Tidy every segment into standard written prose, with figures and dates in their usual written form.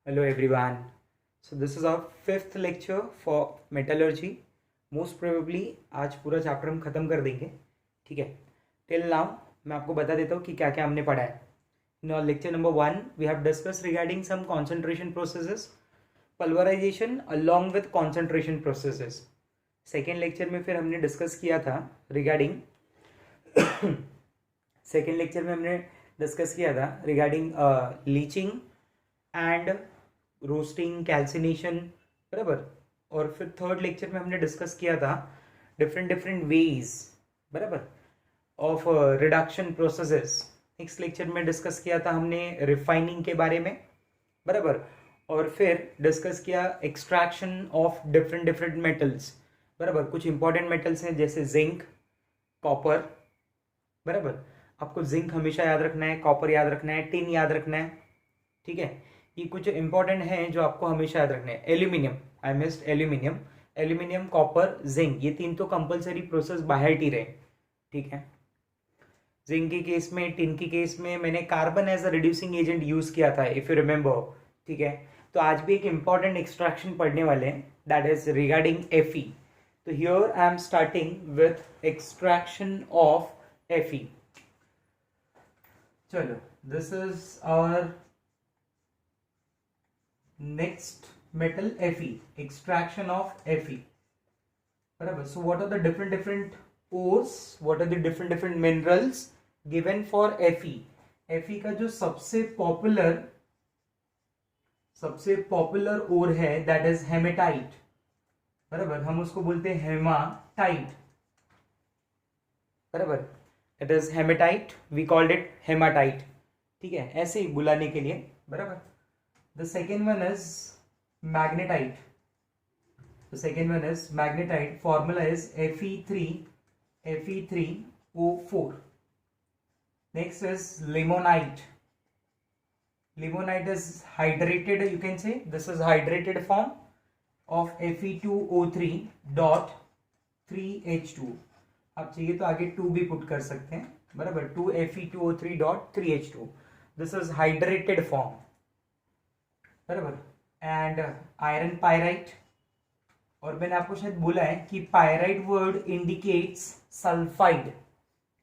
Hello everyone. So this is our fifth lecture for metallurgy. Most probably आज पूरा chapter हम खत्म कर देंगे. ठीक है. टिल नाउ मैं आपको बता देता हूँ कि क्या क्या हमने पढ़ा है. In our lecture number 1 we have discussed regarding some concentration processes, pulverization along with concentration processes. Second lecture में फिर हमने डिस्कस किया था रिगार्डिंग सेकेंड लेक्चर में हमने डिस्कस किया था regarding leaching and roasting, calcination, बराबर. और फिर थर्ड लेक्चर में हमने डिस्कस किया था डिफरेंट वेज, बराबर, of reduction processes. Next lecture में डिस्कस किया था हमने रिफाइनिंग के बारे में, बराबर. और फिर डिस्कस किया एक्सट्रैक्शन ऑफ डिफरेंट मेटल्स, बराबर. कुछ इंपॉर्टेंट मेटल्स हैं जैसे जिंक, कॉपर, बराबर. आपको जिंक हमेशा याद रखना है, कॉपर याद रखना है, टिन याद रखना है. ठीक है. ये कुछ इंपॉर्टेंट हैं जो आपको हमेशा याद रखने हैं. Aluminium, I missed aluminium, copper, zinc, ये तीन तो कंपलसरी प्रोसेस बाहर ही रहे. ठीक है. जिंक के केस में, टिन के केस में मैंने carbon as a reducing agent use किया था, इफ यू रिमेंबर. ठीक है. तो आज भी एक इंपॉर्टेंट एक्सट्रैक्शन पढ़ने वाले हैं, दैट इज रिगार्डिंग Fe. तो here I am starting with extraction of Fe. चलो, this is our next metal Fe, extraction of Fe, बराबर. So what are the different ores, what are the different minerals given for Fe? Fe का जो सबसे popular ओर है that is haematite, बराबर. हम उसको बोलते हैं हेमाटाइट, बराबर. It is hematite, we called it hematite. ठीक है, ऐसे ही बुलाने के लिए, बराबर. The second one is magnetite. Formula is Fe3O4. Next is limonite. Limonite is hydrated, you can say this is hydrated form of Fe2O3 dot 3H2. आप चाहिए तो आगे 2 भी पुट कर सकते हैं, बराबर. 2 Fe2O3 dot 3H2. This is hydrated form, बराबर. And iron pyrite. और मैंने आपको शायद बोला है कि pyrite word indicates sulphide.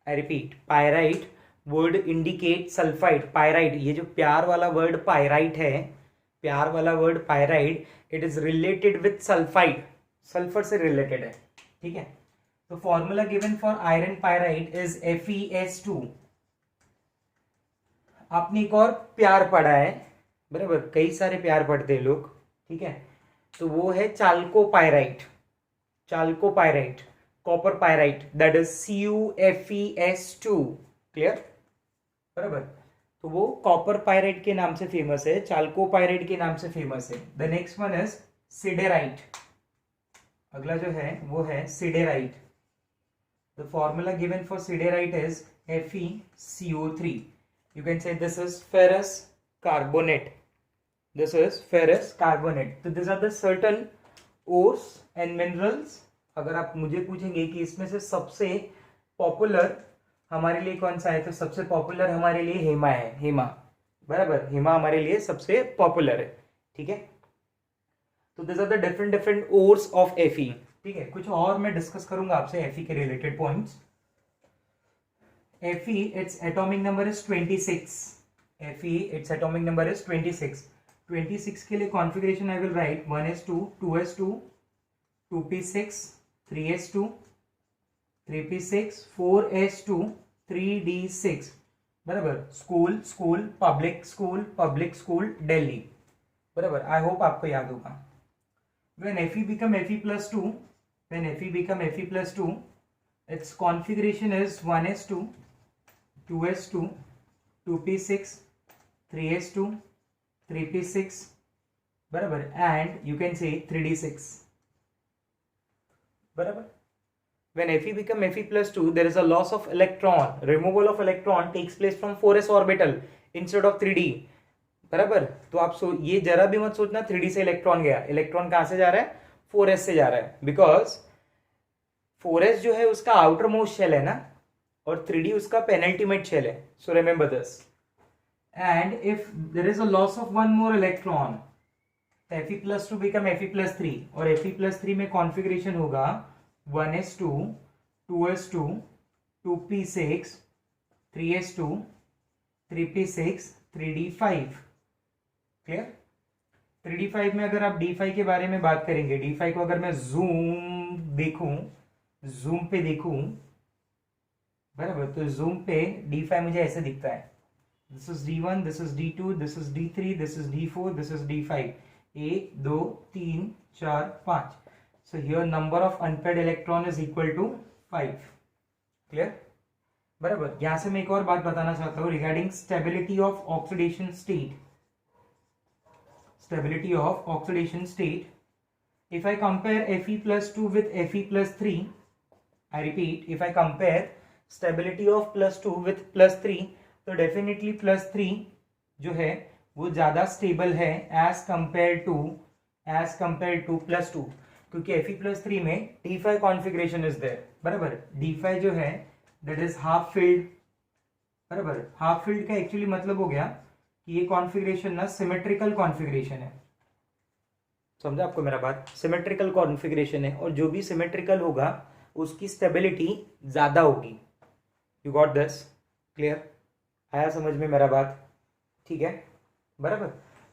I repeat, pyrite word indicate sulphide. Pyrite, ये जो प्यार वाला वर्ड पायराइट है, प्यार वाला word pyrite, it is related with sulphide, sulphur से रिलेटेड है. ठीक है. तो formula given for iron pyrite is FeS2. आपने एक और प्यार पढ़ा है, बराबर. कई सारे प्यार पढ़ते हैं लोग. ठीक है. तो वो है chalcopyrite, copper pyrite, that is CuFeS2. Clear, बराबर. तो वो कॉपर पायराइट के नाम से फेमस है, चाल्कोपायराइट के नाम से फेमस है. The next one is siderite. अगला जो है वो है siderite. The formula given for siderite is FeCO3. You can से this is ferrous carbonate. This is ferrous carbonate. So these are the certain ores and minerals. अगर आप मुझे पूछेंगे कि इसमें से सबसे पॉपुलर हमारे लिए कौन सा है, तो सबसे पॉपुलर हमारे लिए हेमा है. हेमा, बराबर. हेमा हमारे लिए सबसे पॉपुलर है. ठीक है. तो this are the different ores of Fe. ठीक है. कुछ और मैं डिस्कस करूंगा आपसे Fe के related points. Fe, its atomic number is 26. Fe, its atomic number is 26. 26 के लिए configuration I will write 1s2, 2s2, 2p6, 3s2, 3p6, 4s2, 3d6, बराबर. स्कूल, पब्लिक स्कूल, दिल्ली, बराबर. आई होप आपको याद होगा. When Fe become Fe plus 2, its configuration is 1s2, 2s2, 2p6, 3s2, 3p6, बराबर. And you can से 3d6, बराबर. When Fe become Fe plus 2, there is a loss of electron. Removal of electron takes place from 4s orbital instead of 3d, बराबर. तो आप ये जरा भी मत सोचना 3d से इलेक्ट्रॉन गया. इलेक्ट्रॉन कहां से जा रहा है? 4s से जा रहा है. बिकॉज 4s जो है उसका आउटर मोस्ट शेल है ना, और 3d उसका पेनल्टीमेट शेल है. So remember this. And if there is a loss of one more electron, तो Fe+2 बिकम Fe+3 और Fe+3 में कॉन्फ़िगरेशन होगा 1s2 2s2 2p6 3s2 3p6 3d5। Clear? 3d5 में अगर आप d5 के बारे में बात करेंगे, d5 को अगर मैं जूम पे देखूं बराबर, तो जूम पे d5 मुझे ऐसे दिखता है, this is d1, this is d2, this is d3, this is d4, this is d5, 1 2 3 4 5। So here number of unpaired electron is equal to 5। Clear? बराबर। यहां से मैं एक और बात बताना चाहता हूं regarding stability of oxidation state. Stability of oxidation state. If I compare Fe+2 with Fe+3, I repeat, if I compare stability of +2 with +3, तो definitely +3 जो है वो ज़्यादा स्टेबल है as compared to +2, क्योंकि Fe+3 में D5 कॉन्फ़िगरेशन इज देयर। बराबर, D5 जो है दैट इज हाफ फिल्ड। बराबर, हाफ फिल्ड का एक्चुअली मतलब हो गया कि ये कॉन्फ़िगरेशन ना सिमेट्रिकल कॉन्फ़िगरेशन है। समझा आपको मेरा बात? सिमेट्रिकल कॉन्फ़िगरेशन है और जो भी सिमेट्रिकल होगा उसकी स्टेबिलिटी ज्यादा होगी। You got this? क्लियर? आया समझ में मेरा बात? ठीक है, बराबर।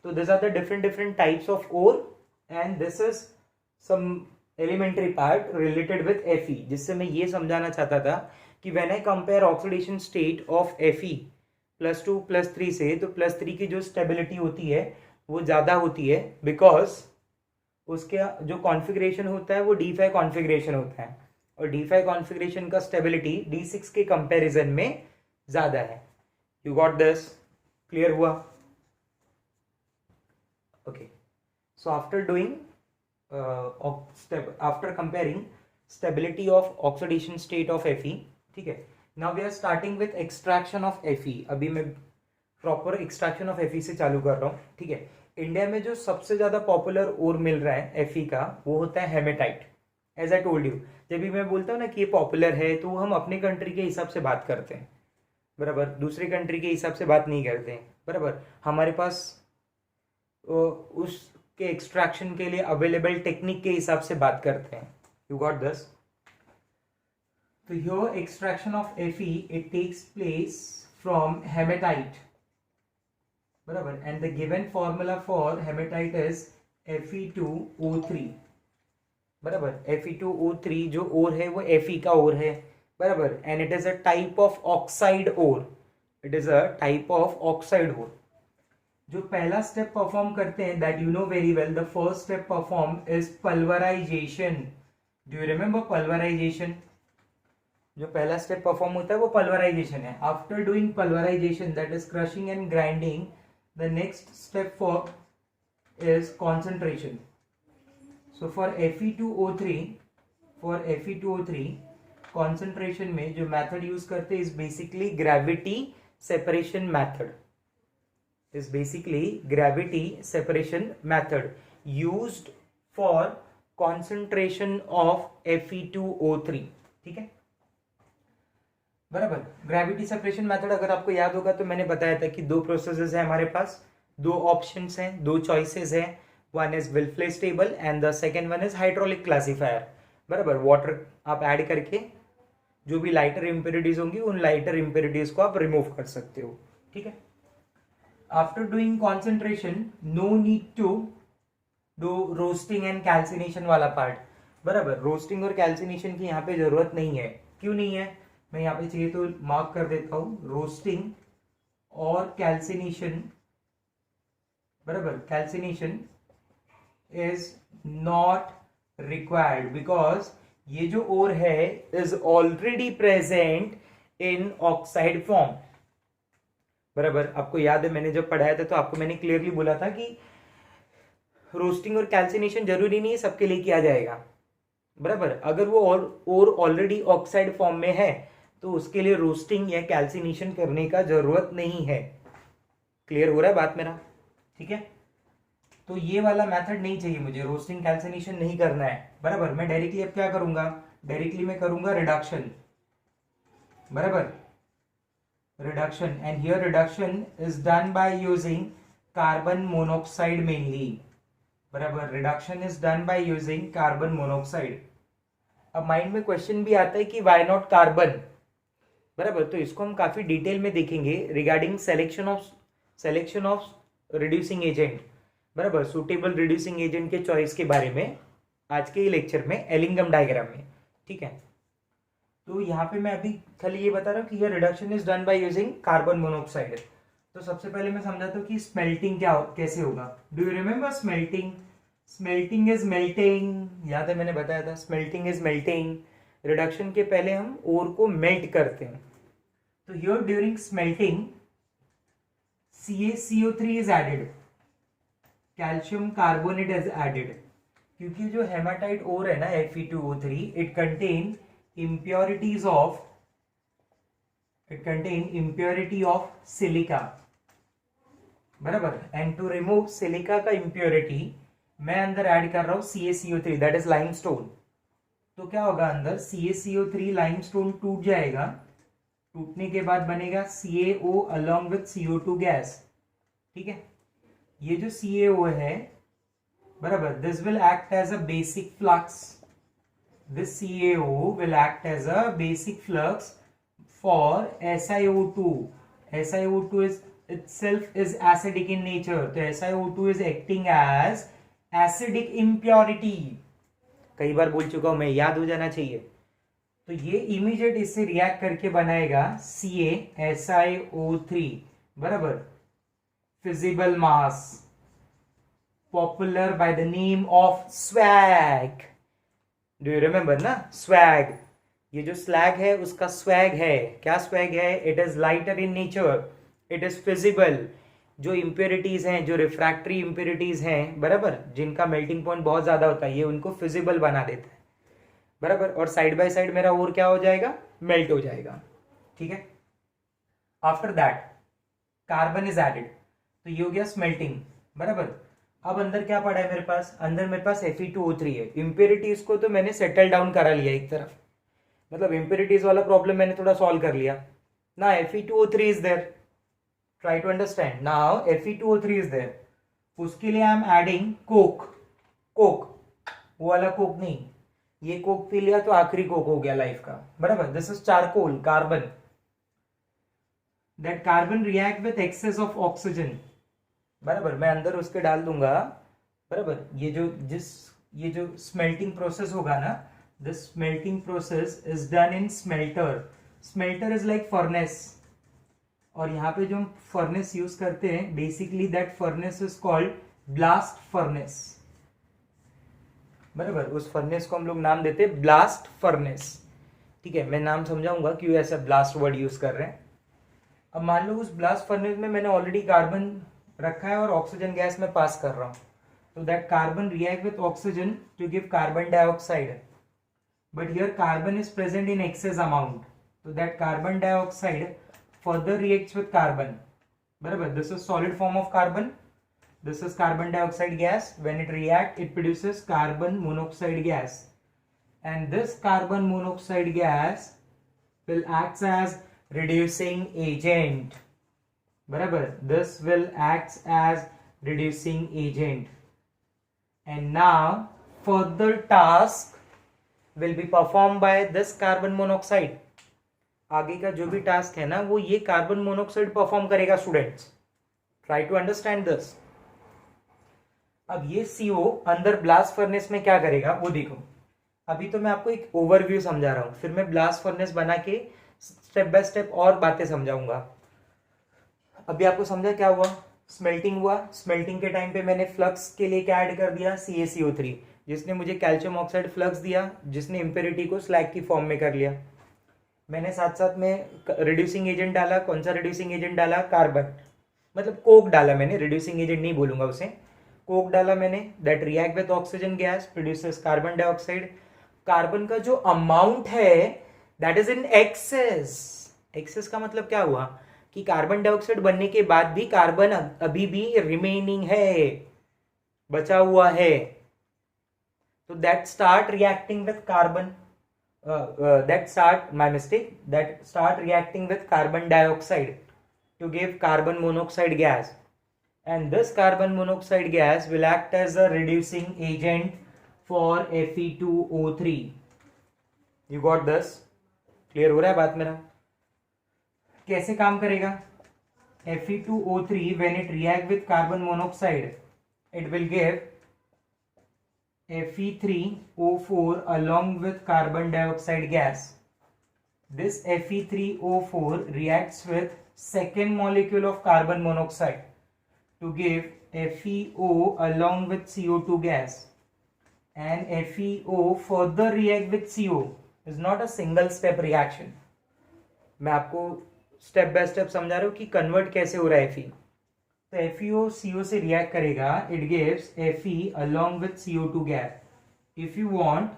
तो this are the different types of ore and this is some elementary part related with Fe, जिससे मैं ये समझाना चाहता था कि when I compare oxidation state of Fe+2 +3 से, तो +3 की जो स्टेबिलिटी होती है वो ज़्यादा होती है बिकॉज उसके जो कॉन्फ़िगरेशन होता है वो D5 कॉन्फ़िगरेशन होता है और D5 कॉन्फ़िगरेशन का स्टेबिलिटी D6 के कंपैरिजन में ज़्यादा है। You got this? क्लियर हुआ? Okay, so after comparing stability of oxidation state of Fe, ठीक है, now we are starting with extraction of Fe। अभी मैं प्रॉपर एक्सट्रैक्शन ऑफ Fe से चालू कर रहा हूँ। ठीक है, इंडिया में जो सबसे ज्यादा पॉपुलर ओर मिल रहा है Fe का वो होता है hematite. As I told you, जब भी मैं बोलता हूँ ना कि ये पॉपुलर है तो हम अपने कंट्री के हिसाब से बात करते हैं। बराबर, दूसरी कंट्री के हिसाब से बात नहीं करते हैं। बराबर, हमारे पास उसके एक्सट्रैक्शन के लिए अवेलेबल टेक्निक के हिसाब से बात करते हैं। You got this? तो here extraction of Fe, it takes place from hematite. बराबर, and the given formula for hematite is Fe2O3। बराबर, Fe2O3 जो ओर है वो Fe का ओर है। बराबर, and it is a type of oxide ore। it is a type of oxide ore। जो पहला स्टेप परफॉर्म करते हैं that you know very well, the first step perform is pulverisation. Do you remember pulverisation? जो पहला step perform होता है वो pulverisation है। After doing pulverisation that is crushing and grinding, the next step for is concentration. So for Fe2O3 concentration में जो method use करते हैं is basically gravity separation method used for concentration of Fe2O3। ठीक है, बराबर। Gravity separation method अगर आपको याद होगा तो मैंने बताया था कि दो प्रोसेसेस है हमारे पास, दो ऑप्शंस हैं, दो चॉइसेस हैं। One is Wilfley stable and the second one is hydraulic classifier. बराबर, वाटर आप ऐड करके जो भी लाइटर इम्प्योरिटीज होंगी उन लाइटर इम्प्योरिटीज को आप रिमूव कर सकते हो। ठीक है, after doing concentration no need to do roasting and calcination वाला पार्ट। बराबर, रोस्टिंग और कैल्सिनेशन की यहाँ पे जरूरत नहीं है। क्यों नहीं है? मैं यहाँ पे चाहिए तो मार्क कर देता हूं, रोस्टिंग और कैल्सिनेशन। बराबर, calcination is not required because ये जो ओर है is already present in oxide form. बराबर, आपको याद है मैंने जब पढ़ाया था तो आपको मैंने क्लियरली बोला था कि रोस्टिंग और कैल्सिनेशन जरूरी नहीं है सबके लिए किया जाएगा। बराबर, अगर वो और ऑलरेडी ऑक्साइड फॉर्म में है तो उसके लिए रोस्टिंग या कैल्सिनेशन करने का जरूरत नहीं है। क्लियर हो रहा है बात मेरा? ठीक है, तो ये वाला मेथड नहीं चाहिए मुझे, रोस्टिंग कैल्सिनेशन नहीं करना है। बराबर, मैं डायरेक्टली अब क्या करूंगा, डायरेक्टली मैं करूंगा रिडक्शन। बराबर, reduction, and here reduction is done by using carbon monoxide mainly. बराबर, reduction is done by using carbon monoxide. अब माइंड में क्वेश्चन भी आता है कि वाई नॉट कार्बन, बराबर, तो इसको हम काफी डिटेल में देखेंगे regarding selection of reducing agent, बराबर, सुटेबल रिड्यूसिंग एजेंट के चॉइस के बारे में आज के लेक्चर में एलिंगम डायग्राम में। ठीक है, तो यहाँ पे मैं अभी खाली ये बता रहा हूँ कि यह reduction is done by using carbon monoxide. तो सबसे पहले मैं समझाता हूँ कि स्मेल्टिंग कैसे होगा। Do you remember smelting? Smelting is melting, याद है मैंने बताया था, स्मेल्टिंग इज मेल्टिंग। रिडक्शन के पहले हम ओर को मेल्ट करते हैं। तो here during smelting CaCO3 is added, calcium carbonate is added, क्योंकि जो हेमाटाइट ओर है ना Fe2O3, it contain impurity of silica, बराबर। एंड टू रिमूव सिलिका का इम्प्योरिटी मैं अंदर ऐड कर रहा हूं CaCO3, दैट इज लाइमस्टोन। तो क्या होगा, अंदर CaCO3 लाइमस्टोन टूट जाएगा, टूटने के बाद बनेगा CaO along with CO2 gas. ठीक है, ये जो CaO है, बराबर, this will act as a basic flux, this CaO will act as a basic flux for SiO2. SiO2 is itself is acidic in nature, तो SiO2 is acting as acidic impurity। कई बार बोल चुका हूं मैं, याद हो जाना चाहिए। तो ये इमीडिएट इससे रिएक्ट करके बनाएगा CaSiO3, बराबर, feasible mass, popular by the name of swag. Do you remember ना, स्वैग। ये जो स्लैग है उसका स्वैग है। क्या स्वैग है? It is lighter in nature, it is feasible. जो इम्प्योरिटीज हैं, जो रिफ्रैक्टरी इम्प्योरिटीज हैं, बराबर, जिनका मेल्टिंग पॉइंट बहुत ज्यादा होता है, ये उनको फिजिबल बना देता है, बराबर। और साइड बाय साइड मेरा और क्या हो जाएगा, मेल्ट हो जाएगा। ठीक है, after that carbon is added, तो ये हो गया स्मेल्टिंग, बराबर। अब अंदर क्या पड़ा है मेरे पास? अंदर मेरे पास Fe2O3 है। इम्प्योरिटीज को तो मैंने सेटल डाउन करा लिया एक तरफ, मतलब इम्प्योरिटीज वाला प्रॉब्लम मैंने थोड़ा सॉल्व कर लिया ना। Fe2O3 is there, try to understand now. Fe2O3 is there, उसके लिए आई एम एडिंग कोक। वो वाला कोक नहीं, ये कोक पी लिया तो आखिरी कोक हो गया लाइफ का, बराबर। This is charcoal, carbon. That carbon react with access of oxygen, बराबर, मैं अंदर उसके डाल दूंगा, बराबर। ये जो स्मेल्टिंग प्रोसेस होगा ना, this smelting process is done in smelter. Smelter is like furnace, और यहाँ पे जो हम फर्नेस यूज करते हैं, basically that furnace is called blast furnace, बराबर। उस फर्नेस को हम लोग नाम देते हैं ब्लास्ट फर्नेस। ठीक है, मैं नाम समझाऊंगा क्यों ऐसा ब्लास्ट वर्ड यूज कर रहे हैं। अब मान लो उस ब्लास्ट फर्नेस में मैंने ऑलरेडी कार्बन रखा है और ऑक्सीजन गैस में पास कर रहा हूं, तो that carbon react with oxygen to give carbon dioxide, but here carbon is present in excess amount, तो that carbon dioxide further reacts with carbon, बराबर। This is solid form of carbon, this is carbon dioxide gas. When it react it produces carbon monoxide gas, and this carbon monoxide gas will act as reducing agent, बराबर। this will act as reducing agent, and now further task will be performed by this carbon monoxide। आगे का जो भी task है ना, वो ये carbon monoxide perform करेगा students. Try to understand this. अब ये CO अंदर ब्लास्ट फर्नेस में क्या करेगा वो देखो। अभी तो मैं आपको एक ओवरव्यू समझा रहा हूं, फिर मैं ब्लास्ट फर्नेस बना के स्टेप बाय स्टेप और बातें समझाऊंगा। अभी आपको समझा क्या हुआ? स्मेल्टिंग हुआ। स्मेल्टिंग के टाइम पे मैंने फ्लक्स के लिए क्या ऐड कर दिया? CaCO3, जिसने मुझे कैल्शियम ऑक्साइड फ्लक्स दिया, जिसने इम्प्योरिटी को स्लैग की फॉर्म में कर लिया। मैंने साथ साथ में रिड्यूसिंग एजेंट डाला। कौन सा रिड्यूसिंग एजेंट डाला? कार्बन, मतलब कोक डाला मैंने, रिड्यूसिंग एजेंट नहीं बोलूंगा उसे, कोक डाला मैंने। That react with oxygen gas, produces carbon dioxide. Carbon का जो अमाउंट है that is in excess. Excess का मतलब क्या हुआ कि कार्बन डाइऑक्साइड बनने के बाद भी कार्बन अभी भी रिमेनिंग है, बचा हुआ है। तो that start reacting with carbon, that start reacting with carbon dioxide to give carbon monoxide gas. and this carbon monoxide gas will act as a reducing agent for Fe2O3. You got this? Clear हो रहा है बात मेरा? कैसे काम करेगा? Fe2O3 when it react with carbon monoxide, it will give Fe3O4 along with carbon dioxide gas. This Fe3O4 reacts with second molecule of carbon monoxide to give FeO along with CO2 gas, and FeO further react with CO. is not a single step reaction. मैं आपको step by step समझा रहा हूँ कि convert कैसे हो रहा है Fe. तो FeO CO से रिएक्ट करेगा, it gives Fe along with CO2 gas. If you want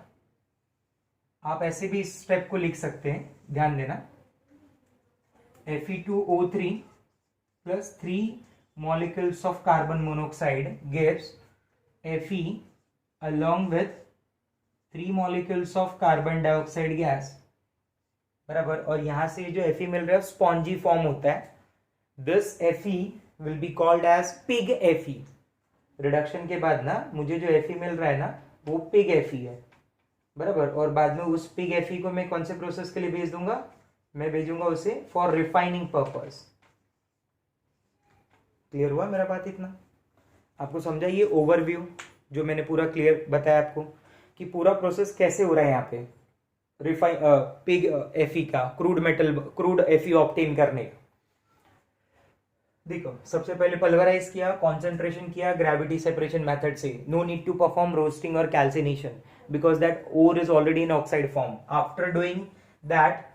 आप ऐसे भी इस स्टेप को लिख सकते हैं, ध्यान देना. Fe2O3 plus 3 molecules of carbon monoxide gives Fe along with 3 molecules of carbon dioxide gas. बराबर. और यहां से जो Fe मिल रहा है स्पॉन्जी फॉर्म होता है. This Fe will be called as pig Fe. Reduction के बाद ना मुझे जो Fe मिल रहा है ना वो पिग Fe है. बराबर. और बाद में उस पिग Fe को मैं कौन से प्रोसेस के लिए भेज दूंगा? मैं भेजूंगा उसे फॉर रिफाइनिंग पर्पस. क्लियर हुआ मेरा बात? इतना आपको समझा? ये ओवरव्यू जो मैंने पूरा क्लियर बताया आपको कि पूरा प्रोसेस कैसे हो रहा है यहाँ पे पिग Fe का क्रूड Fe ऑब्टेन करने का. देखो, सबसे पहले पल्वराइज किया, कॉन्सेंट्रेशन किया ग्रेविटी सेपरेशन मेथड से. No need to perform roasting और calcination because that ore is already in oxide form. After doing that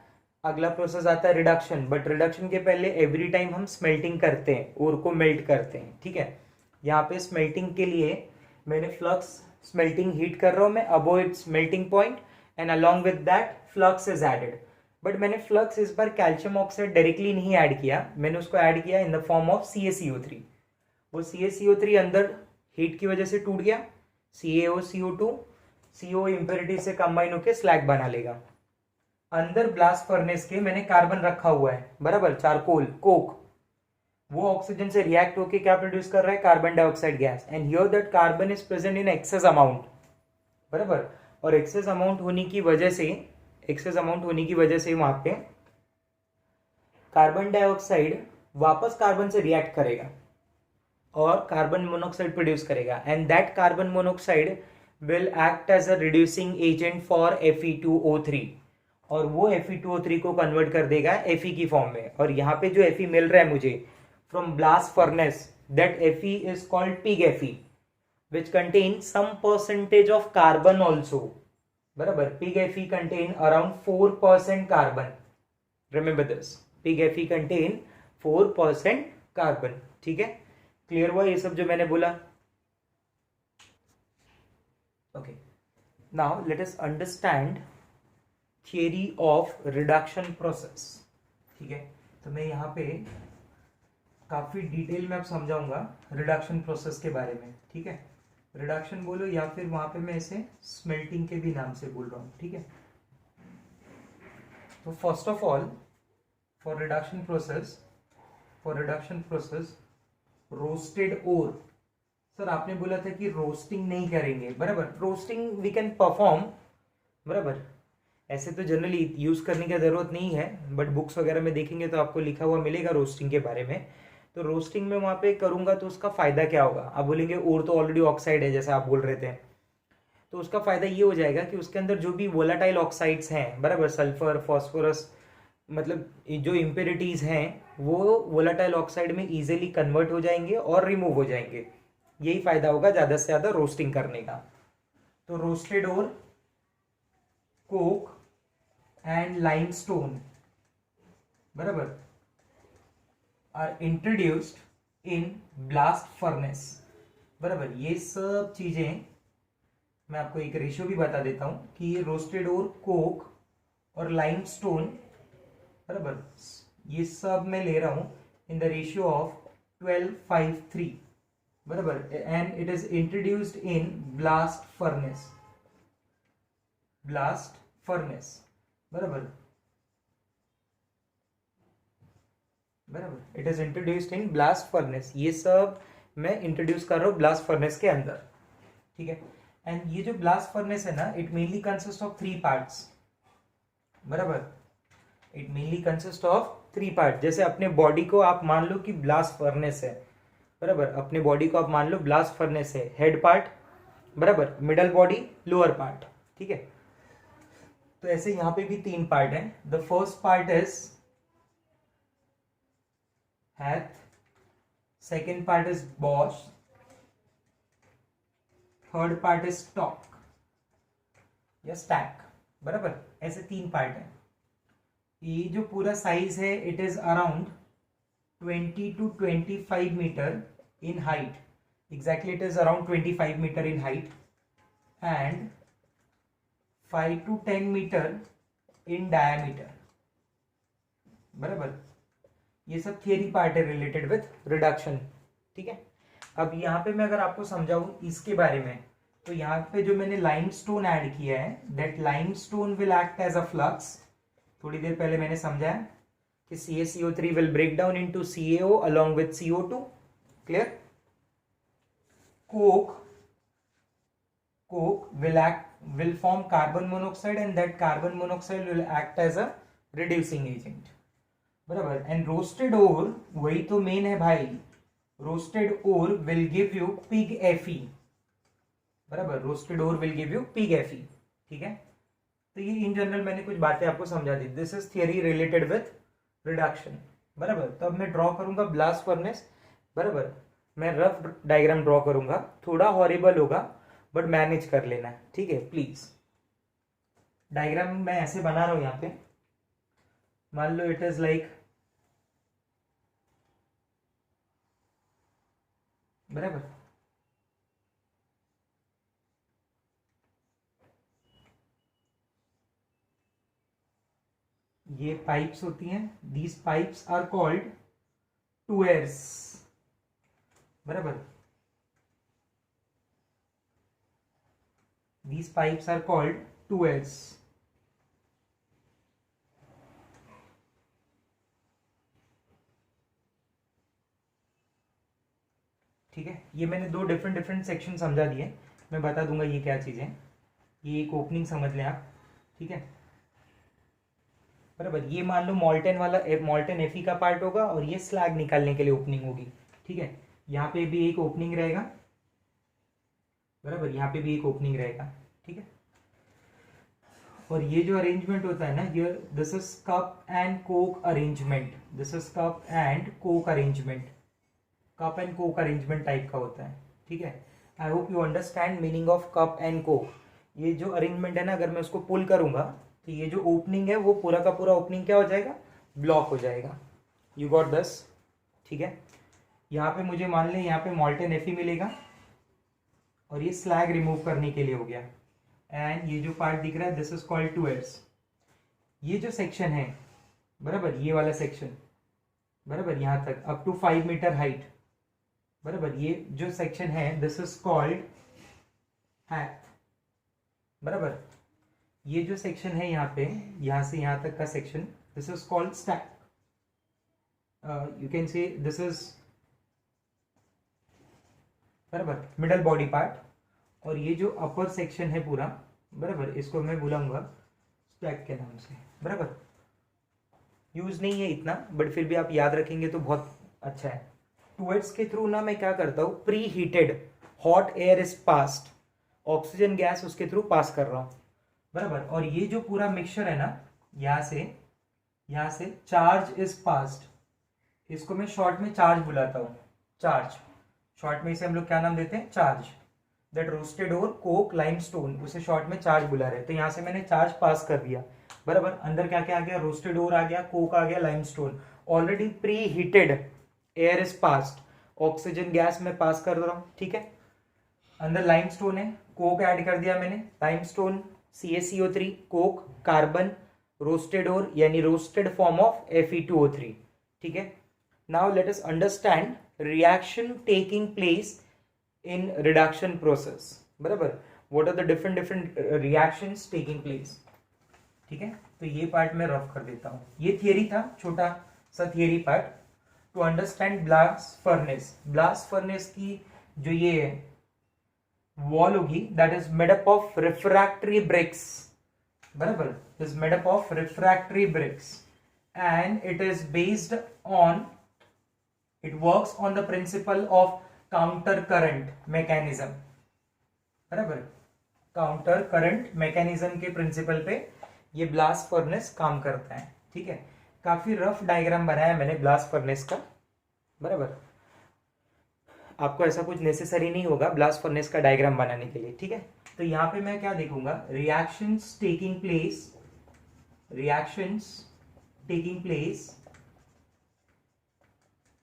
अगला प्रोसेस आता है रिडक्शन. बट रिडक्शन के पहले एवरी टाइम हम स्मेल्टिंग करते हैं, ओर को मेल्ट करते हैं. ठीक है. यहाँ पे स्मेल्टिंग के लिए मैंने फ्लक्स स्मेल्टिंग हीट कर रहा हूं मैं above its melting point, and along with that flux is added. But मैंने फ्लक्स इस बार कैल्शियम ऑक्साइड डायरेक्टली नहीं ऐड किया, मैंने उसको ऐड किया in the form of CaCO3. वो CaCO3 अंदर हीट की वजह से टूट गया. CaOCO2 CO इम्प्योरिटी से कंबाइन होकर स्लैग बना लेगा. अंदर ब्लास्ट फर्नेस के मैंने कार्बन रखा हुआ है, बराबर, चारकोल कोक. वो ऑक्सीजन से रिएक्ट होके क्या प्रोड्यूस कर रहा है? Carbon dioxide gas. And here that carbon is present in excess amount. बराबर. और एक्सेस अमाउंट होने की वजह से वहां पे कार्बन डाइऑक्साइड वापस कार्बन से रिएक्ट करेगा और कार्बन मोनोऑक्साइड प्रोड्यूस करेगा. And that carbon monoxide will act as a reducing agent for Fe2O3. और वो Fe2O3 को कन्वर्ट कर देगा Fe की फॉर्म में. और यहाँ पे जो Fe मिल रहा है मुझे from blast furnace, that Fe is called pig Fe, which contains some percentage of carbon also. बराबर. pig Fe contain around 4% carbon. Remember this. pig Fe contain 4% carbon. ठीक है. क्लियर हुआ ये सब जो मैंने बोला? Okay. Now let us understand theory of reduction process. ठीक है. तो मैं यहाँ पे काफी डिटेल में अब समझाऊंगा रिडक्शन प्रोसेस के बारे में. ठीक है. रिडक्शन बोलो या फिर वहां पे मैं इसे स्मेल्टिंग के भी नाम से बोल रहा हूं. ठीक है. तो first of all for reduction process roasted ore. Sir आपने बोला था कि रोस्टिंग नहीं करेंगे. बराबर. Roasting we can perform. बराबर. ऐसे तो जनरली यूज करने की जरूरत नहीं है, बट बुक्स वगैरह में देखेंगे तो आपको लिखा हुआ मिलेगा रोस्टिंग के बारे में. तो रोस्टिंग में वहां पे करूंगा तो उसका फायदा क्या होगा? आप बोलेंगे ओर तो ऑलरेडी ऑक्साइड है जैसा आप बोल रहे थे. तो उसका फायदा ये हो जाएगा कि उसके अंदर जो भी वोलाटाइल ऑक्साइड्स हैं, बराबर, सल्फर, फॉस्फोरस, मतलब जो इम्प्योरिटीज हैं वो वोलाटाइल ऑक्साइड में इजीली कन्वर्ट हो जाएंगे और रिमूव हो जाएंगे. यही फायदा होगा ज्यादा से ज्यादा रोस्टिंग करने का. तो roasted ore, coke and limestone, बराबर, are introduced in blast furnace. बराबर. ये सब चीजें मैं आपको एक रेशियो भी बता देता हूं कि ये रोस्टेड और कोक और लाइमस्टोन, बराबर, ये सब मैं ले रहा हूं इन द रेशियो ऑफ 12:5:3. बराबर. And it is introduced in blast furnace. बराबर. It is introduced in blast furnace. ये सब मैं इंट्रोड्यूस कर रहा हूँ ब्लास्ट फर्नेस के अंदर, ठीक है। एंड ये जो ब्लास्ट फर्नेस है ना, it mainly consist of 3 parts, बराबर। It mainly consist of 3 part. जैसे अपने बॉडी को आप मान लो कि ब्लास्ट फर्नेस है, बराबर। अपने बॉडी को आप मान लो ब्लास्ट फर्नेस है, हेड पार्ट, बराबर, मिडल बॉडी, लोअर पार्ट, ठीक है। तो ऐसे यहां पे भी 3 पार्ट हैं। The first part is hath, second part is Bosch, third part is stock या स्टैक, बराबर। ऐसे 3 पार्ट हैं। ये जो पूरा साइज है it is around 20 to 25 metre in height, exactly it is around 25 metre in height and 5 to 10 metre in diameter, बराबर। ये सब थियरी पार्ट है रिलेटेड विथ रिडक्शन, ठीक है। अब यहाँ पे मैं अगर आपको समझाऊं इसके बारे में, तो यहाँ पे जो मैंने लाइमस्टोन ऐड किया है, that limestone will act as a flux. थोड़ी देर पहले मैंने समझाया कि CaCO3 will break down into CaO along with CO2, clear? Coke will form carbon monoxide and that carbon monoxide will act as a reducing agent, बराबर। And roasted ore, वही तो main है भाई, roasted ore will give you pig Fe, बराबर। Roasted ore will give you pig Fe, ठीक है। तो ये इन जनरल मैंने कुछ बातें आपको समझा दी। This is theory related with reduction, बराबर। तो अब मैं ड्रॉ करूंगा ब्लास्ट फर्नेस, बराबर। मैं रफ डायग्राम ड्रॉ करूंगा, थोड़ा हॉरिबल होगा बट मैनेज कर लेना, ठीक है, प्लीज। डायग्राम मैं ऐसे बना रहा हूं यहां पे, मान लो इट इज लाइक, बराबर। ये पाइप्स होती हैं, दीज पाइप्स आर कॉल्ड टूएर्स, बराबर। दीज पाइप्स आर कॉल्ड टूएर्स, ठीक है। ये मैंने 2 डिफरेंट सेक्शन समझा दिए, मैं बता दूंगा ये क्या चीजें। ये एक ओपनिंग समझ लें आप, ठीक है, बराबर। ये मान लो मॉल्टेन वाला, मॉल्टेन Fe का पार्ट होगा और ये स्लैग निकालने के लिए ओपनिंग होगी, ठीक है। यहाँ पे भी एक ओपनिंग रहेगा, बराबर। यहाँ पे भी एक ओपनिंग रहेगा, ठीक है। और ये जो अरेंजमेंट होता है ना, ये this is cup and Coke arrangement, this is cup and Coke arrangement, cup and Coke arrangement type का होता है, ठीक है। I hope you understand meaning of cup and Coke. ये जो अरेंजमेंट है ना, अगर मैं उसको पुल करूंगा तो ये जो ओपनिंग है वो पूरा का पूरा ओपनिंग क्या हो जाएगा, ब्लॉक हो जाएगा। यू गॉट दिस, ठीक है। यहाँ पे मुझे मान लें, यहाँ पे मॉल्टेन Fe मिलेगा और ये स्लैग रिमूव करने के लिए हो गया। एंड ये जो पार्ट दिख रहा है दिस इज कॉल्ड टूएर्स। ये जो सेक्शन है, बराबर, ये वाला सेक्शन, बराबर, यहाँ तक अप टू 5 मीटर हाइट, बराबर। ये जो सेक्शन है दिस इज कॉल्ड हैथ, बराबर। ये जो सेक्शन है यहाँ पे, यहाँ से यहाँ तक का section, this is called stack. You can से दिस इज, बराबर, मिडल बॉडी पार्ट। और ये जो अपर सेक्शन है पूरा, बराबर, इसको मैं बुलाऊंगा स्टैक के नाम से, बराबर। यूज नहीं है इतना बट फिर भी आप याद रखेंगे तो बहुत अच्छा है। टूएर्स के थ्रू ना मैं क्या करता हूँ, pre heated hot air is passed, oxygen gas उसके थ्रू पास कर रहा हूँ, बराबर। और ये जो पूरा मिक्सचर है ना, यहाँ से चार्ज इज पास्ड, इसको मैं शॉर्ट में चार्ज बुलाता हूँ, चार्ज। शॉर्ट में इसे हम लोग क्या नाम देते हैं, charge. That roasted ore coke limestone, उसे शॉर्ट में चार्ज बुला रहे हैं। तो यहाँ से मैंने चार्ज पास कर दिया, बराबर। अंदर क्या क्या आ गया, रोस्टेड ओर आ गया, कोक आ गया, limestone. Already pre heated air is passed, oxygen gas में पास कर रहा हूँ, ठीक है। अंदर लाइमस्टोन है, कोक ऐड कर दिया मैंने, limestone, CaCO3, coke, carbon, roasted ore यानी रोस्टेड फॉर्म ऑफ Fe2O3, ठीक है। Now let us understand reaction taking place in reduction process, बराबर। What are the different reactions taking place, ठीक है। तो ये पार्ट मैं रफ कर देता हूँ। ये थियरी था, छोटा सा theory part. To understand blast furnace की जो ये वॉल होगी that is made up of refractory bricks, बराबर, is made up of refractory bricks and it is based on, it works on the principle of counter current mechanism, बराबर, counter current mechanism के principle पे ये blast furnace काम करता है। ठीक है, काफी रफ डायग्राम बनाया मैंने ब्लास्ट फर्नेस का, बराबर, आपको ऐसा कुछ नेसेसरी नहीं होगा ब्लास्ट फर्नेस का डायग्राम बनाने के लिए। ठीक है, तो यहां पे मैं क्या देखूंगा, रिएक्शंस टेकिंग प्लेस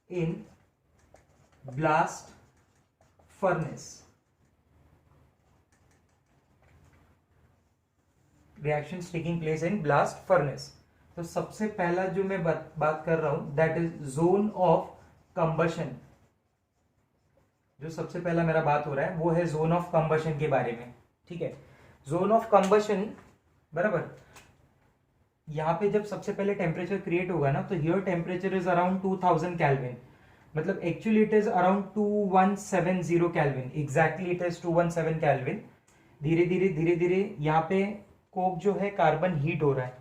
इन blast furnace, reactions taking place इन ब्लास्ट फर्नेस। तो सबसे पहला जो मैं बात कर रहा हूं that is zone of combustion. जो सबसे पहला मेरा बात हो रहा है वो है जोन ऑफ कंबशन के बारे में। ठीक है, जोन ऑफ कंबशन, बराबर, यहां पे जब सबसे पहले टेम्परेचर क्रिएट होगा ना, तो here temperature is around 2000 kelvin, मतलब actually it is around 2170 kelvin, exactly it is 217 kelvin. धीरे धीरे यहाँ पे कोक जो है कार्बन हीट हो रहा है,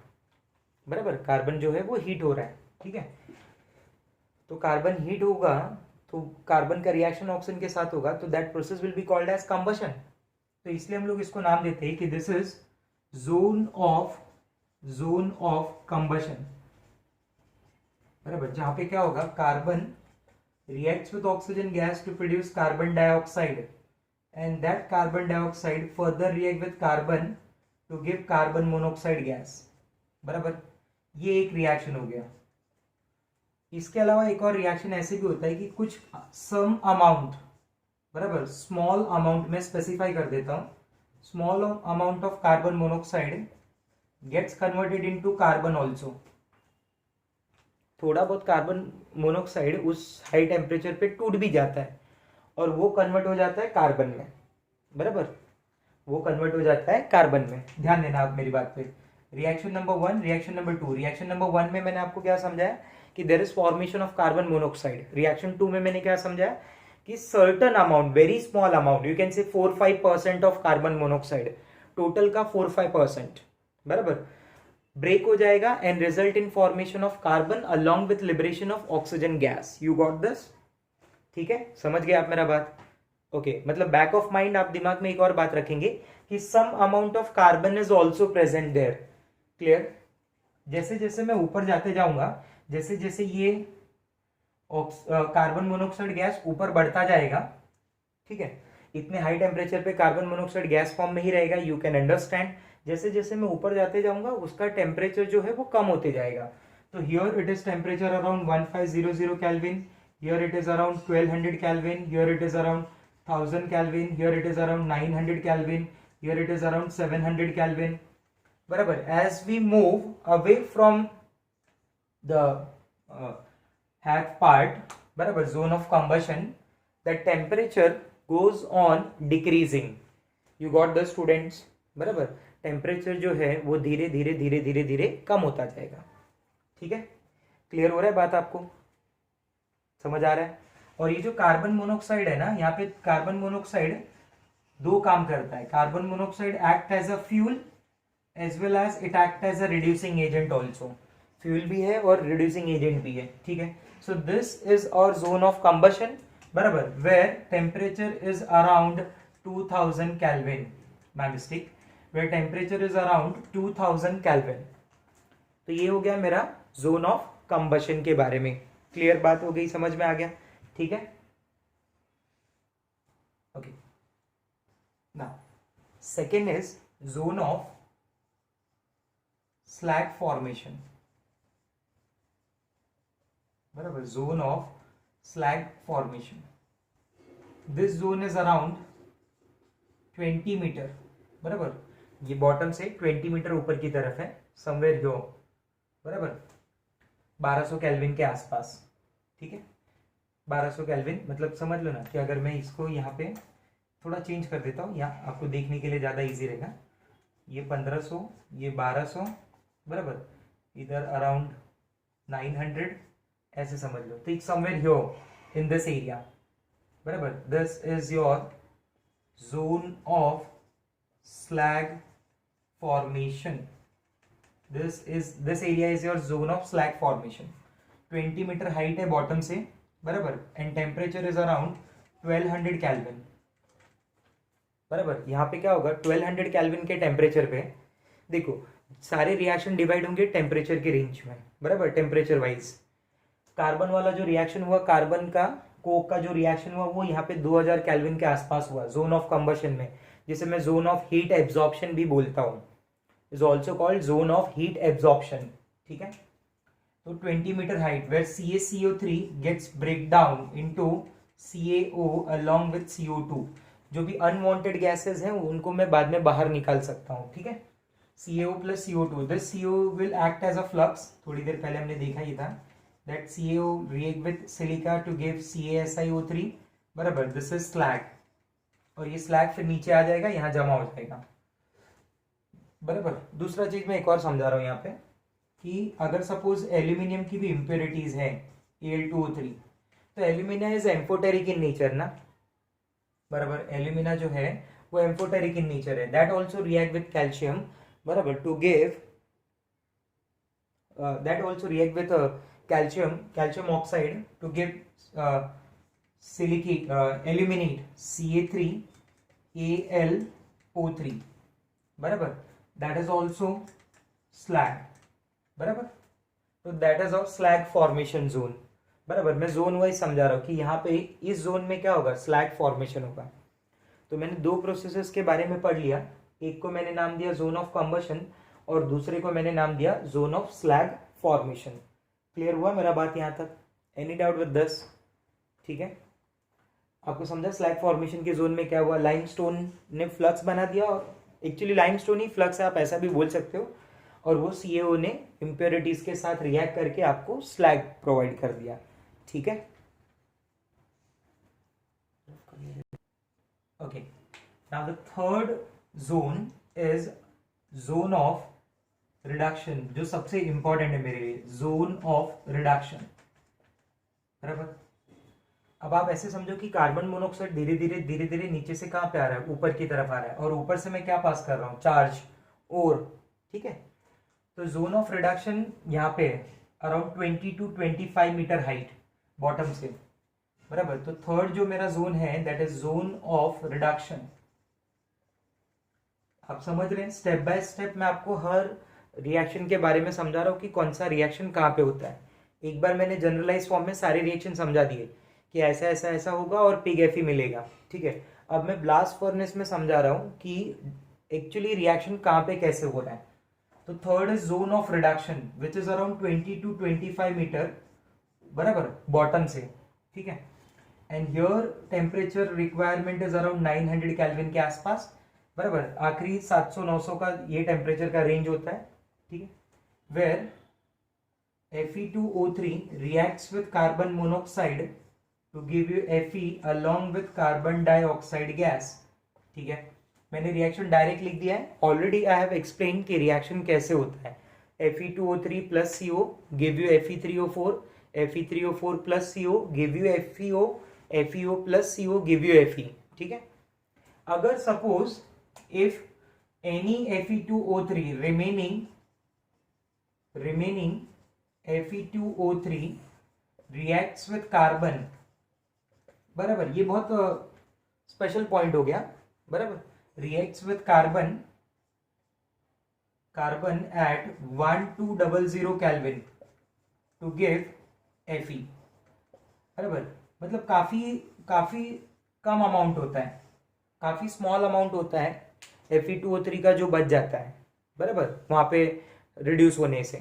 बराबर, कार्बन जो है वो हीट हो रहा है। ठीक है, तो कार्बन हीट होगा तो कार्बन का रिएक्शन ऑक्सीजन के साथ होगा, तो that process will be called as combustion. तो इसलिए हम लोग इसको नाम देते हैं कि this is zone of combustion, बराबर, जहां पे क्या होगा, carbon reacts with oxygen gas to produce carbon dioxide and that carbon dioxide further react with carbon to give carbon monoxide gas, बराबर, ये एक रिएक्शन हो गया। इसके अलावा एक और रिएक्शन ऐसे भी होता है कि कुछ सम अमाउंट, बराबर, स्मॉल अमाउंट में स्पेसिफाई कर देता हूं, small amount of carbon monoxide gets converted into carbon also. थोड़ा बहुत कार्बन मोनोक्साइड उस हाई टेम्परेचर पे टूट भी जाता है और वो कन्वर्ट हो जाता है कार्बन में, बराबर, वो कन्वर्ट हो जाता है कार्बन में। ध्यान देना आप मेरी बात पे। Reaction number 1, reaction number 2। Reaction number 1 में मैंने आपको क्या समझाया कि there is formation of carbon monoxide. Reaction 2 में मैंने क्या समझाया कि certain amount, very small amount, you can say 4-5% of carbon monoxide, total का 4-5%, बराबर, ब्रेक हो जाएगा and result in formation of carbon along with liberation of oxygen gas. You got this? ठीक है, समझ गए आप मेरा बात? ओके, मतलब बैक ऑफ माइंड आप दिमाग में एक और बात रखेंगे कि some amount of carbon is also present there. Clear? जैसे जैसे मैं ऊपर जाते जाऊंगा, जैसे जैसे ये कार्बन मोनोक्साइड गैस ऊपर बढ़ता जाएगा, ठीक है, इतने हाई टेम्परेचर पे कार्बन मोनोक्साइड गैस फॉर्म में ही रहेगा, यू कैन अंडरस्टैंड। जैसे जैसे मैं ऊपर जाते जाऊंगा उसका टेम्परेचर जो है वो कम होते जाएगा। तो here it is temperature around 1500 kelvin, here it is around 1200 kelvin, here it is around 1000 kelvin, here it is around 900 kelvin, here it is around 700 kelvin, बराबर। As we move away from the have part, बराबर, zone of combustion, the temperature goes on decreasing. You got the students? बराबर, temperature जो है वो धीरे धीरे धीरे धीरे धीरे कम होता जाएगा। ठीक है, क्लियर हो रहा है बात? आपको समझ आ रहा है? और ये जो कार्बन मोनोक्साइड है ना, यहाँ पे कार्बन मोनोक्साइड दो काम करता है। Carbon monoxide act as a fuel as well as it act as a reducing agent also. Fuel भी है और रिड्यूसिंग एजेंट भी है। ठीक है, so this is our zone of combustion, बराबर, where temperature is around 2000 kelvin, my mistake, where temperature is around 2000 Kelvin। तो ये हो गया मेरा जोन ऑफ कंबशन के बारे में। क्लियर बात हो गई? समझ में आ गया? ठीक है, okay. Now second is zone of slag formation, बराबर, zone of slag formation. This zone is around 20 meter, बराबर, ये बॉटम से 20 मीटर ऊपर की तरफ है, समवेयर हियर, बराबर, 1200 केल्विन के आसपास। ठीक है, 1200 केल्विन, मतलब समझ लो ना कि अगर मैं इसको यहाँ पे थोड़ा चेंज कर देता हूँ, यहाँ आपको देखने के लिए ज़्यादा इजी रहेगा। ये 1500, ये 1200, बराबर, इधर अराउंड 900 ऐसे समझ लो, तो somewhere here in this area, बराबर, this is your zone of slag formation, this area is your zone of slag formation. 20 metre height है बॉटम से, बराबर, and temperature is around 1200 kelvin, बराबर। यहाँ पे क्या होगा, 1200 कैल्विन के टेम्परेचर पे देखो सारे रिएक्शन डिवाइड होंगे टेम्परेचर के रेंज में, बराबर, टेम्परेचर वाइज। कार्बन वाला जो रिएक्शन हुआ, कार्बन का कोक का जो रिएक्शन हुआ वो यहाँ पे 2000 कैल्विन के आसपास हुआ जोन ऑफ कंबशन में, जिसे मैं जोन ऑफ हीट एब्जॉर्प्शन भी बोलता हूँ, is also called zone of heat absorption, ठीक है। तो 20 metre height where CaCO3 gets break down into CaO along with CO2, जो भी अनवांटेड गैसेस हैं उनको मैं बाद में बाहर निकाल सकता हूँ, ठीक है। CaO plus CO2, this CO will act as a flux, थोड़ी देर पहले हमने देखा ही था, that CaO react with silica to give CaSiO3, बराबर, this is slag, और ये स्लैग फिर नीचे आ जाएगा, यहाँ जमा हो जाएगा, बराबर। दूसरा चीज मैं एक और समझा रहा हूँ यहाँ पे कि अगर सपोज एल्यूमिनियम की भी इम्प्योरिटीज है Al2O3, तो alumina is amphoteric in nature ना, बराबर, एल्यूमिना जो है वो एम्फोटेरिक इन नेचर है, that also react with calcium, बराबर, to give that also react with calcium oxide to give silicate aluminate Ca3Al O3, बराबर, दैट इज ऑल्सो स्लैग, बराबर। तो that is of slag formation zone, बराबर। मैं zone wise समझा रहा हूँ कि यहाँ पे इस जोन में क्या होगा, स्लैग फॉर्मेशन होगा। तो मैंने दो प्रोसेसेस के बारे में पढ़ लिया, एक को मैंने नाम दिया जोन ऑफ कंबशन और दूसरे को मैंने नाम दिया zone of slag formation. Clear हुआ मेरा बात यहाँ तक? Any doubt with this? ठीक है, आपको समझा स्लैग फॉर्मेशन के जोन में क्या हुआ, लाइमस्टोन ने फ्लक्स बना दिया, और एक्चुअली लाइमस्टोन ही फ्लक्स है, आप ऐसा भी बोल सकते हो, और वो CaO ने इम्प्योरिटीज के साथ रिएक्ट करके आपको स्लैग प्रोवाइड कर दिया, ठीक है। Okay, now the third zone is zone of reduction, जो सबसे इंपॉर्टेंट है मेरे लिए, जोन ऑफ रिडक्शन, बराबर। अब आप ऐसे समझो कि कार्बन मोनोऑक्साइड धीरे धीरे नीचे से कहां पे आ रहा है, ऊपर की तरफ आ रहा है, और ऊपर से मैं क्या पास कर रहा हूं, चार्ज, और ठीक है। तो जोन ऑफ रिडक्शन यहाँ पे around 20 to 25 metre height bottom से, बराबर। तो थर्ड जो मेरा जोन है that is zone of reduction. आप समझ रहे हैं, स्टेप बाय स्टेप मैं आपको हर रिएक्शन के बारे में समझा रहा हूँ कि कौन सा रिएक्शन कहाँ पे होता है। एक बार मैंने जनरलाइज फॉर्म में सारे रिएक्शन समझा दिए कि ऐसा ऐसा ऐसा होगा और पिग Fe मिलेगा, ठीक है। अब मैं ब्लास्ट फर्नेस में समझा रहा हूँ कि एक्चुअली रिएक्शन कहाँ पे कैसे हो रहा है। तो third is zone of reduction which is around 20 to 25 metre, बराबर, बॉटम से, ठीक है। And here temperature requirement is around 900 kelvin के आसपास, बराबर। आखिरी 700-900 का ये टेम्परेचर का रेंज होता है, ठीक है। Where Fe2O3 reacts with carbon monoxide to give you Fe along with carbon dioxide gas, ठीक है। मैंने रिएक्शन डायरेक्ट लिख दिया है, ऑलरेडी आई हैव एक्सप्लेन कि रिएक्शन कैसे होता है। Fe2O3 plus CO give you Fe3O4, Fe3O4 plus CO give you FeO, FeO plus CO give you Fe, ठीक है। अगर suppose if any Fe2O3 remaining Fe2O3 reacts with carbon, बराबर, ये बहुत स्पेशल पॉइंट हो गया, बराबर। reacts with carbon at 1200 Kelvin to give Fe, बराबर। मतलब काफी कम अमाउंट होता है, काफी स्मॉल अमाउंट होता है Fe2O3 का जो बच जाता है, बराबर, वहां पे रिड्यूस होने से।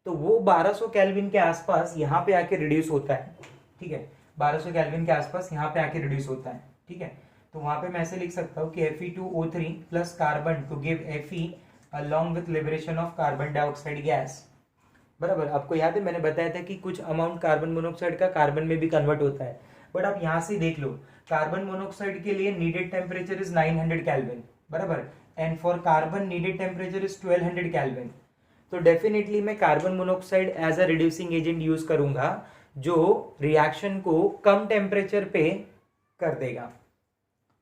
तो वो 1200 केल्विन के आसपास यहाँ पे आके रिड्यूस होता है, ठीक है। 1200 केल्विन के आसपास यहाँ पे आके रिड्यूस होता है, ठीक है। तो वहां पे मैं ऐसे लिख सकता हूँ कि Fe2O3 plus carbon to give Fe along with liberation of carbon dioxide gas, बराबर। आपको याद है मैंने बताया था कि कुछ अमाउंट कार्बन मोनोऑक्साइड का कार्बन में भी कन्वर्ट होता है, बट आप यहाँ से देख लो, कार्बन मोनोऑक्साइड के लिए नीडेड टेम्परेचर इज 900 केल्विन, बराबर, and for carbon needed temperature is 1200 kelvin. तो डेफिनेटली मैं carbon monoxide as a reducing agent use करूंगा जो रिएक्शन को कम टेम्परेचर पे कर देगा।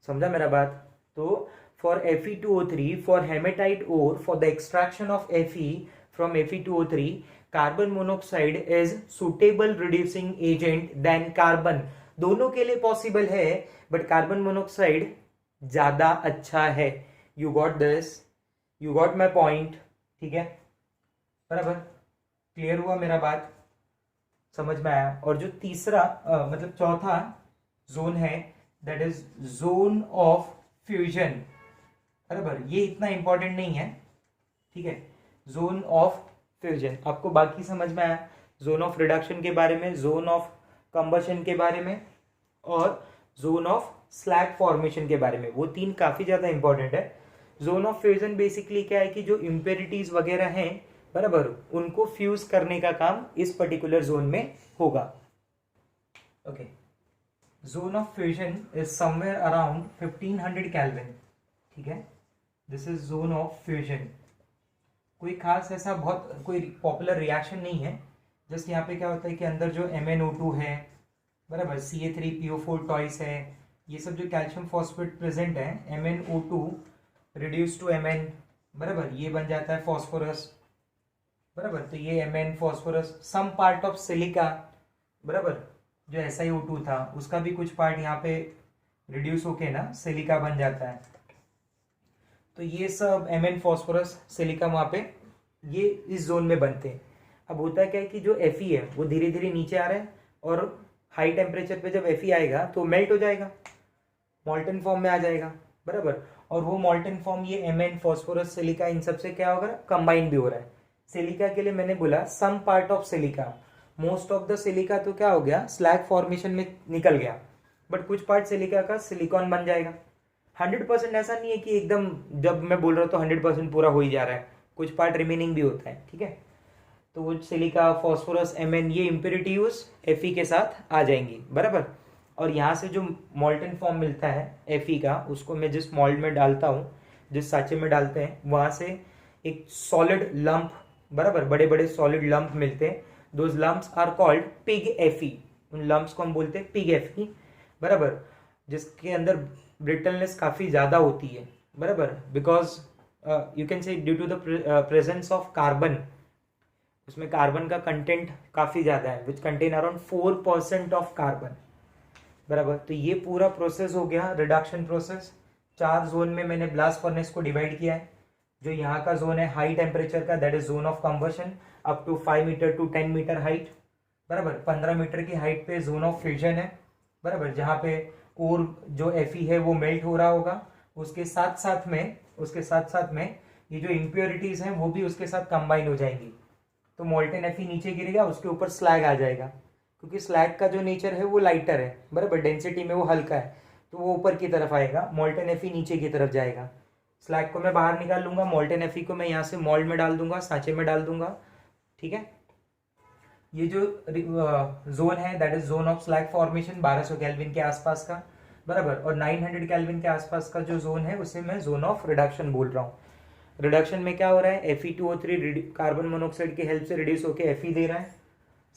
समझा मेरा बात? तो for Fe2O3 for hematite ore for the extraction of Fe from Fe2O3 carbon monoxide is suitable reducing agent then carbon. दोनों के लिए पॉसिबल है, बट कार्बन मोनोक्साइड ज्यादा अच्छा है। You got this? You got my point? ठीक है, बराबर? क्लियर हुआ मेरा बात? समझ में आया? और जो तीसरा मतलब चौथा जोन है, that is zone of fusion. बराबर, ये इतना इंपॉर्टेंट नहीं है, ठीक है। जोन ऑफ फ्यूजन आपको बाकी समझ में आया, जोन ऑफ रिडक्शन के बारे में, जोन ऑफ कंबशन के बारे में, और जोन ऑफ स्लैग फॉर्मेशन के बारे में। वो तीन काफी ज्यादा इंपॉर्टेंट है। जोन ऑफ फ्यूजन बेसिकली क्या है कि जो इम्प्योरिटीज वगैरह हैं, बराबर, उनको फ्यूज करने का काम इस पर्टिकुलर जोन में होगा। Okay, zone of fusion is somewhere around 1500 kelvin, ठीक है। This is zone of fusion. कोई खास ऐसा बहुत कोई पॉपुलर रिएक्शन नहीं है। जस्ट यहाँ पे क्या होता है कि अंदर जो MnO2 है, बराबर, Ca3PO4 टॉइस है, ये सब जो कैल्शियम फॉस्फेट प्रेजेंट है, MnO2 रिड्यूस टू Mn, बराबर, ये बन जाता है फॉस्फोरस, बराबर। तो ये Mn phosphorus, some part of silica, बराबर, जो SiO2 था उसका भी कुछ पार्ट यहाँ पे रिड्यूस होके ना सिलिका बन जाता है। तो ये सब Mn फॉस्फोरस सिलिका वहाँ पे ये इस जोन में बनते हैं। अब होता है क्या है कि जो Fe है वो धीरे धीरे नीचे आ रहा है, और हाई टेम्परेचर पे जब Fe आएगा तो मेल्ट हो जाएगा, मॉल्टन फॉर्म में आ जाएगा, बराबर। और वो मॉल्टन फॉर्म ये Mn फॉस्फोरस सिलिका इन सब से क्या होगा, कंबाइन भी हो रहा है। सिलिका के लिए मैंने बोला some part of silica, most of the silica तो क्या हो गया, स्लैग फॉर्मेशन में निकल गया, बट कुछ पार्ट सिलिका का सिलिकॉन बन जाएगा। 100% ऐसा नहीं है कि एकदम जब मैं बोल रहा हूँ तो 100% पूरा हो ही जा रहा है, कुछ पार्ट रिमेनिंग भी होता है, ठीक है। तो वो सिलिका, फॉस्फोरस, Mn, ये इम्प्योरिटीज Fe के साथ आ जाएंगी, बराबर। और यहाँ से जो मॉल्टन फॉर्म मिलता है Fe का, उसको मैं जिस मोल्ड में डालता हूँ, जिस साँचे में डालते हैं, वहाँ से एक सॉलिड लंप, बराबर, बड़े बड़े सॉलिड लंप मिलते हैं। Those lumps are called pig Fe। उन लंप्स को हम बोलते हैं पिग Fe, बराबर, जिसके अंदर ब्रिटलनेस काफ़ी ज़्यादा होती है, बराबर, because you can say due to the presence of carbon. उसमें कार्बन का कंटेंट काफ़ी ज़्यादा है, which contain around 4% of carbon, बराबर। तो ये पूरा प्रोसेस हो गया रिडक्शन प्रोसेस। 4 जोन में मैंने ब्लास्ट फर्नेस को डिवाइड किया है। जो यहाँ का जोन है हाई टेम्परेचर का, that is zone of combustion, up to 5 metre to 10 metre height, बराबर। 15 मीटर की हाइट पे जोन ऑफ फ्यूजन है, बराबर, जहाँ पे और जो Fe है वो मेल्ट हो रहा होगा। उसके साथ साथ में ये जो इम्प्योरिटीज हैं वो भी उसके साथ कंबाइन हो जाएंगी। तो मोल्टन Fe नीचे गिरेगा, उसके ऊपर स्लैग आ जाएगा, क्योंकि स्लैग का जो नेचर है वो लाइटर है, बराबर, डेंसिटी में वो हल्का है, तो वो ऊपर की तरफ आएगा, मोल्टन Fe नीचे की तरफ जाएगा। स्लैग को मैं बाहर निकाल लूंगा, मोल्टन Fe को मैं यहाँ से मोल्ड में डाल दूंगा, सांचे में डाल दूंगा, ठीक है। ये जो जोन है that is zone of slag formation, 1200 kelvin के आसपास का, बराबर। और 900 केल्विन के आसपास का जो जोन है उसे मैं जोन ऑफ रिडक्शन बोल रहा हूँ। रिडक्शन में क्या हो रहा है, Fe2O3 कार्बन मोनोक्साइड की हेल्प से रिड्यूस होकर Fe दे रहा है।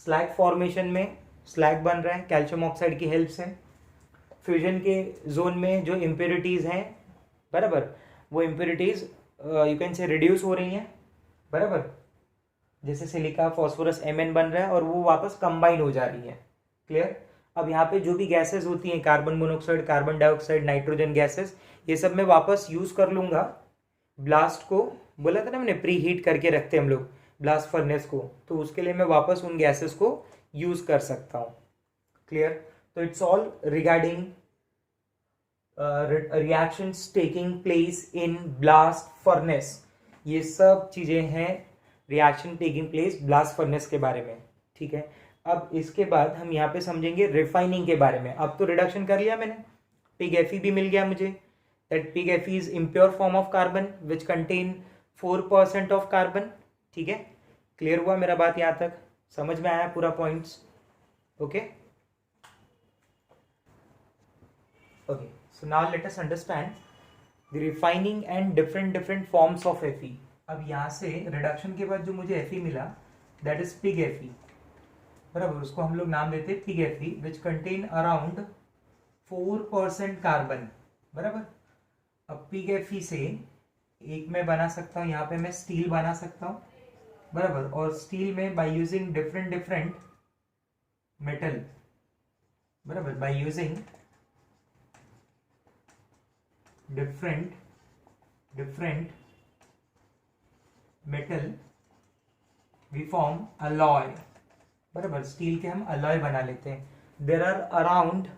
स्लैग फॉर्मेशन में स्लैग बन रहा है कैल्शियम ऑक्साइड की हेल्प से। फ्यूजन के जोन में जो इम्प्योरिटीज हैं, बराबर, वो इम्प्योरिटीज यू कैन से रिड्यूस हो रही हैं, बराबर, जैसे सिलिका, फॉस्फोरस, Mn बन रहा है और वो वापस कंबाइन हो जा रही है। क्लियर? अब यहाँ पे जो भी गैसेस होती हैं, carbon monoxide, carbon dioxide, nitrogen gases, ये सब मैं वापस यूज कर लूंगा। ब्लास्ट को बोला था ना मैंने, प्री हीट करके रखते हैं हम लोग ब्लास्ट फर्नेस को, तो उसके लिए मैं वापस उन गैसेस को यूज कर सकता हूँ। क्लियर? तो it's all regarding reactions taking place in blast furnace. ये सब चीजें हैं reaction taking place blast furnace के बारे में, ठीक है। अब इसके बाद हम यहाँ पे समझेंगे रिफाइनिंग के बारे में। अब तो रिडक्शन कर लिया मैंने, पिग Fe भी मिल गया मुझे, that pig Fe is impure form of carbon which contain 4% of carbon, ठीक है। क्लियर हुआ मेरा बात? यहाँ तक समझ में आया पूरा points? Okay okay, so now let us understand the refining and different forms of Fe। अब यहाँ से रिडक्शन के बाद जो मुझे Fe मिला दैट इज पिग Fe, बराबर, उसको हम लोग नाम देते हैं pig Fe, which contain around 4% carbon. बराबर, अब पिग एफी से एक मैं बना सकता हूँ, यहाँ पे मैं स्टील बना सकता हूँ। बराबर, और स्टील में by using different different metal, बराबर, by using different different metal we form alloy. बराबर, स्टील के हम अलॉय बना लेते हैं। There are around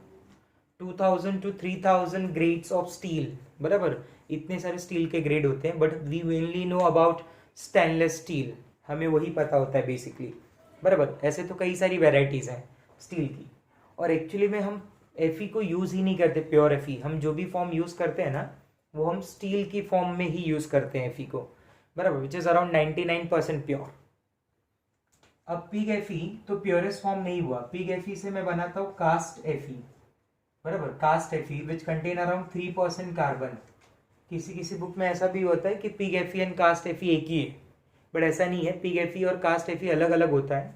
2000 to 3000 grades of steel. बराबर, इतने सारे स्टील के ग्रेड होते हैं, but we mainly know about stainless steel, हमें वही पता होता है बेसिकली। बराबर, ऐसे तो कई सारी वेराइटीज़ हैं स्टील की, और एक्चुअली में हम एफी को यूज़ ही नहीं करते, प्योर एफी। हम जो भी फॉर्म यूज़ करते हैं ना, वो हम स्टील की फॉर्म में ही यूज़ करते हैं एफी को। बराबर, विच इज़ अराउंड 99% प्योर। अब पिग एफी तो प्योरेस्ट फॉर्म नहीं हुआ, पिग एफी से मैं बनाता हूँ कास्ट एफी। बराबर, cast Fe which contain around 3% carbon. किसी किसी बुक में ऐसा भी होता है कि pig Fe and cast Fe एक ही है, बट ऐसा नहीं है, पिग एफी और कास्ट एफी अलग अलग होता है।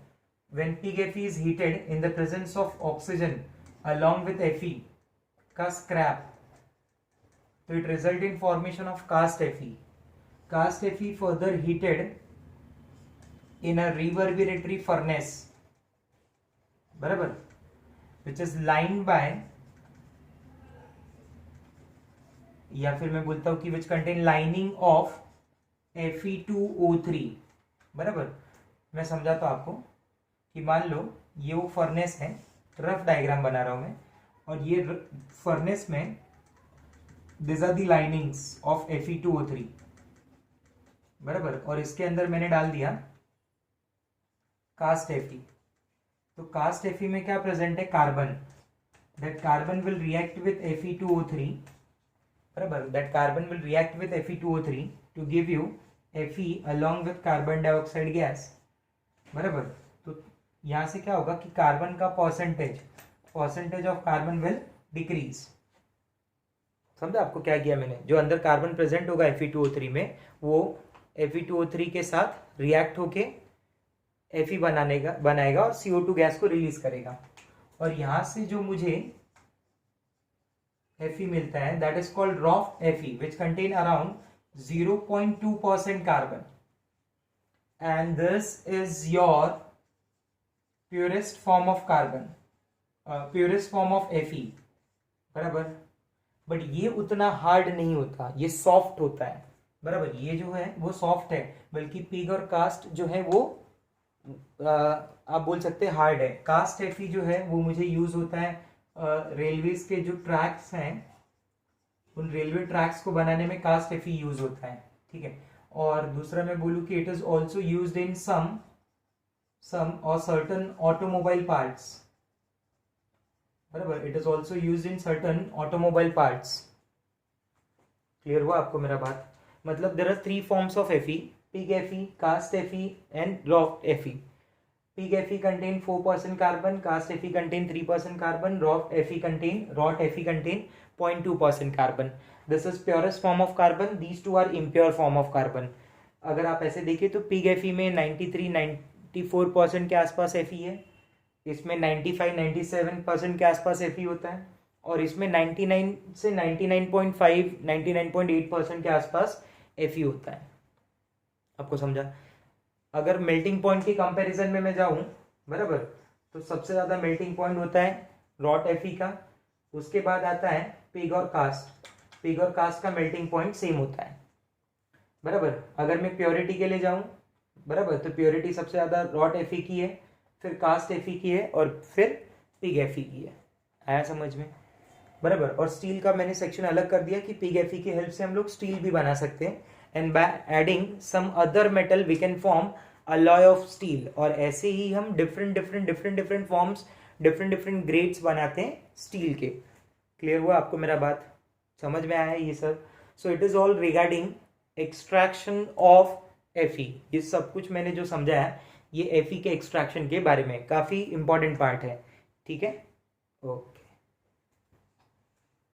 When pig Fe is heated in the presence of oxygen along with Fe का स्क्रैप, तो it result in formation of cast Fe. Cast Fe further heated in a reverberatory furnace, बराबर, which is lined by, या फिर मैं बोलता हूं कि which contain lining of Fe2O3। बराबर, मैं समझाता हूं आपको कि मान लो ये वो फर्नेस है, रफ डायग्राम बना रहा हूं मैं, और ये फर्नेस में this are the linings of Fe2O3। बराबर, और इसके अंदर मैंने डाल दिया कास्ट एफी। तो कास्ट एफी में क्या प्रेजेंट है, carbon. That carbon will react with Fe2O3। बराबर, that carbon will react with Fe2O3 to give you Fe along with carbon dioxide gas. बराबर, तो यहां से क्या होगा कि कार्बन का percentage of carbon will decrease. समझा आपको क्या किया मैंने? जो अंदर कार्बन प्रेजेंट होगा Fe2O3 में, वो Fe2O3 के साथ रिएक्ट होके Fe बनाएगा और CO2 गैस को रिलीज करेगा। और यहां से जो मुझे Fe मिलता है, that is called rough Fe, which contain around 0.2% carbon, and this is your purest form of carbon, purest form of Fe। बराबर, बट ये उतना हार्ड नहीं होता, ये सॉफ्ट होता है। बराबर, ये जो है वो सॉफ्ट है, बल्कि पिग और कास्ट जो है वो आप बोल सकते हैं हार्ड है। कास्ट एफी जो है वो मुझे यूज होता है रेलवेज के जो ट्रैक्स हैं, उन रेलवे ट्रैक्स को बनाने में कास्ट एफी यूज होता है। ठीक है, और दूसरा मैं बोलूँ कि it is also used in some और सर्टन ऑटोमोबाइल पार्ट्स। बराबर, it is also used in certain automobile parts. Clear हुआ आपको मेरा बात? मतलब there are 3 forms of Fe, pig Fe, cast Fe and raw Fe. Pig Fe contain 4% carbon, cast Fe contain 3% carbon, raw Fe contain 0.2% carbon. This is purest form of carbon. These two are impure form of carbon. अगर आप ऐसे देखें तो pig Fe में 93-94% के आसपास Fe है, इसमें 95-97% के आसपास Fe होता है, और इसमें 99 से 99.5-99.8% के आसपास Fe होता है। आपको समझा? अगर मेल्टिंग पॉइंट की कंपैरिजन में मैं जाऊं, बराबर, तो सबसे ज्यादा मेल्टिंग पॉइंट होता है रॉट Fe का, उसके बाद आता है पिग और कास्ट। पिग और कास्ट का मेल्टिंग पॉइंट सेम होता है। बराबर, अगर मैं प्योरिटी के लिए जाऊं, बराबर, तो प्योरिटी सबसे ज्यादा रॉट Fe की है, फिर कास्ट Fe की है, और फिर पिग Fe की है। आया समझ में? बराबर, और स्टील का मैंने सेक्शन अलग कर दिया कि पिग Fe की हेल्प से हम लोग स्टील भी बना सकते हैं, and by adding some other metal we can form alloy of steel। और ऐसे ही हम different forms, different grades बनाते हैं स्टील के। क्लियर हुआ आपको मेरा बात? समझ में आया ये sir? So it is all regarding extraction of Fe। ये सब कुछ मैंने जो समझाया ये Fe के एक्सट्रैक्शन के बारे में, काफी इंपॉर्टेंट पार्ट है। ठीक है, ओके।